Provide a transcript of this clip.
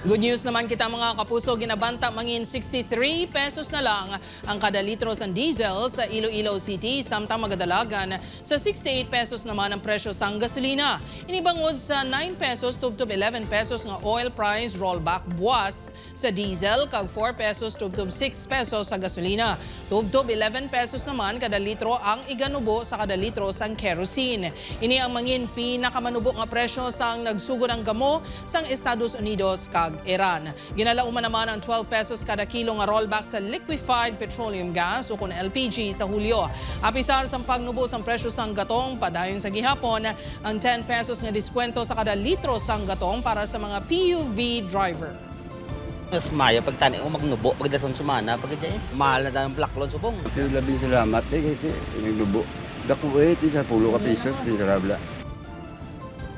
Good news naman kita mga kapuso, ginabanta mangin 63 pesos na lang ang kada litro sa diesel sa Iloilo City, samtang magadalagan sa 68 pesos naman ang presyo sa gasolina. Inibangod sa 9 pesos tubtob 11 pesos nga oil price rollback buwas sa diesel, kag 4 pesos tubtob 6 pesos sa gasolina. Tubtob 11 pesos naman kada litro ang iganubo sa kada litro sang kerosene. Ini ang mangin pinakamanubo nga presyo sang nagsugo ng gamo sang Estados Unidos kag Iran. Ginalauman naman ang 12 pesos kada kilo nga rollback sa liquefied petroleum gas o kun LPG sa Hulyo. Apisar sa pagnubo sang presyo sang gatong padayon sa gihapon ang 10 pesos nga diskwento sa kada litro sang gatong para sa mga PUV driver. Mas maya pagtani ko magnubo pagdason sumana pagdyan mahal na daw ang blaklon subong. Labing salamat kasi nagnubo. Dako sa 10 ka piso, sarabla.